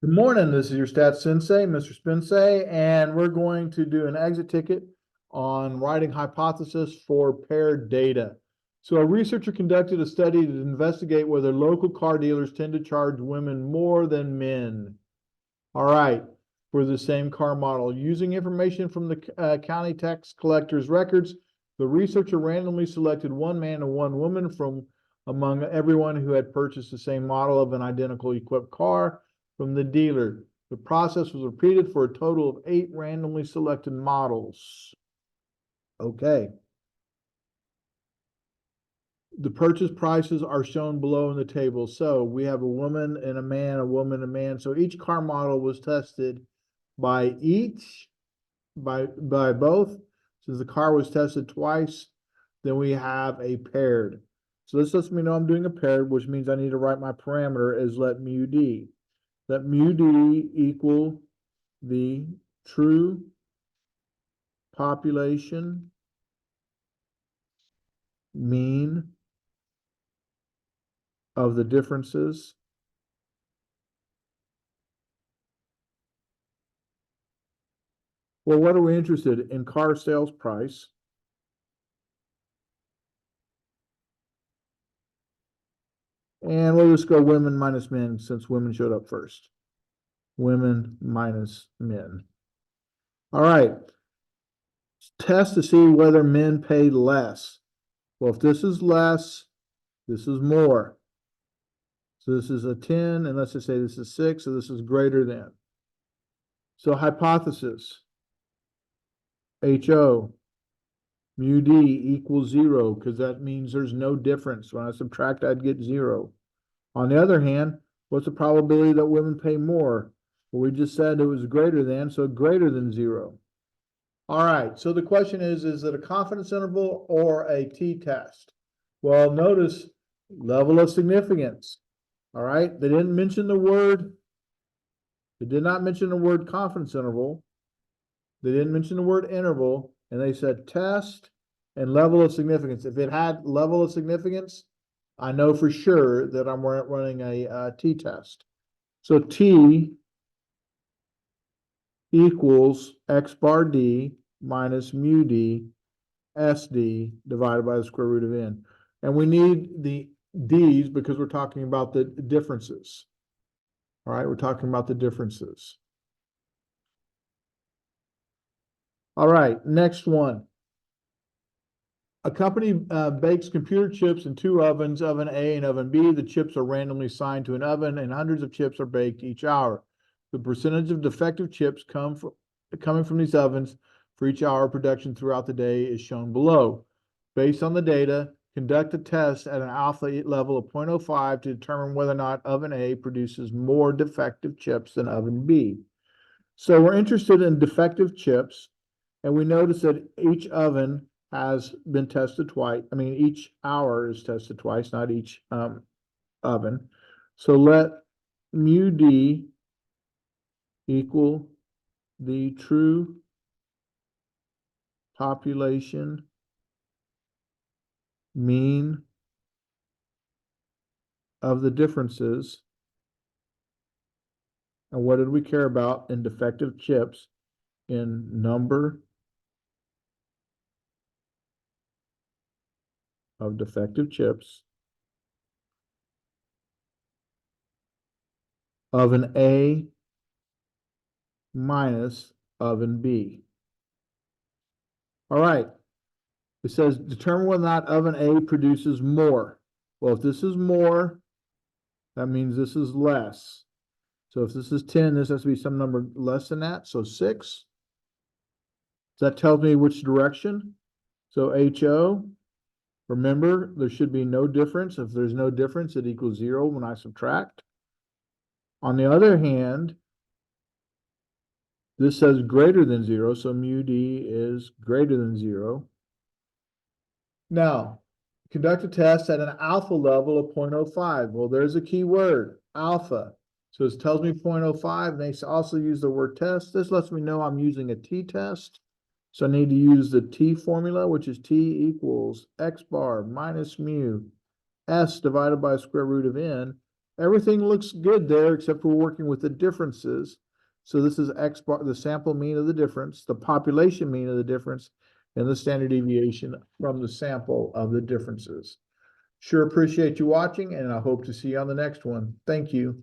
Good morning. This is your stats sensei, Mr. Spensey, and we're going to do an exit ticket on writing hypothesis for paired data. So a researcher conducted a study to investigate whether local car dealers tend to charge women more than men. All right, for the same car model. Using information from the county tax collector's records, the researcher randomly selected one man and one woman from among everyone who had purchased the same model of an identical equipped car from the dealer. The process was repeated for a total of 8 randomly selected models. Okay. The purchase prices are shown below in the table. So we have a woman and a man, a woman and a man. So each car model was tested by both. Since the car was tested twice, then we have a paired. So this lets me know I'm doing a paired, which means I need to write my parameter as let mu d. Let mu d equal the true population mean of the differences Well, what are we interested in? Car sales price. And we'll just go women minus men since women showed up first. Women minus men. All right. Test to see whether men pay less. Well, if this is less, this is more. So this is a 10, and let's just say this is 6, so this is greater than. So hypothesis, HO, mu D equals 0, because that means there's no difference. When I subtract, I'd get 0. On the other hand, what's the probability that women pay more? Well, we just said it was greater than, so greater than 0. All right, so the question is it a confidence interval or a t-test? Well, notice level of significance. All right, they didn't mention the word, they did not mention the word confidence interval. They didn't mention the word interval, and they said test and level of significance. If it had level of significance, I know for sure that I'm running a t-test. So t equals x bar d minus mu d SD divided by the square root of n. And we need the d's because we're talking about the differences. All right, we're talking about the differences. All right, next one. A company bakes computer chips in 2 ovens, oven A and oven B. The chips are randomly assigned to an oven and hundreds of chips are baked each hour. The percentage of defective chips coming from these ovens for each hour of production throughout the day is shown below. Based on the data, conduct a test at an alpha level of 0.05 to determine whether or not oven A produces more defective chips than oven B. So we're interested in defective chips, and we notice that each oven has been tested twice. I mean, each hour is tested twice, not each oven. So let mu D equal the true population mean of the differences. And what did we care about in defective chips? In number of defective chips of an A minus of an B. All right. It says determine whether or not oven A produces more. Well, if this is more, that means this is less. So if this is 10, this has to be some number less than that. So 6. So that tells me which direction. So HO, remember, there should be no difference. If there's no difference, it equals 0 when I subtract. On the other hand, this says greater than 0, so mu D is greater than 0. Now, conduct a test at an alpha level of 0.05. Well, there's a key word, alpha. So it tells me 0.05, and they also use the word test. This lets me know I'm using a t-test. So I need to use the t formula, which is t equals x bar minus mu s divided by square root of n. Everything looks good there, except we're working with the differences. So this is X bar, the sample mean of the difference, the population mean of the difference, and the standard deviation from the sample of the differences. Sure appreciate you watching, and I hope to see you on the next one. Thank you.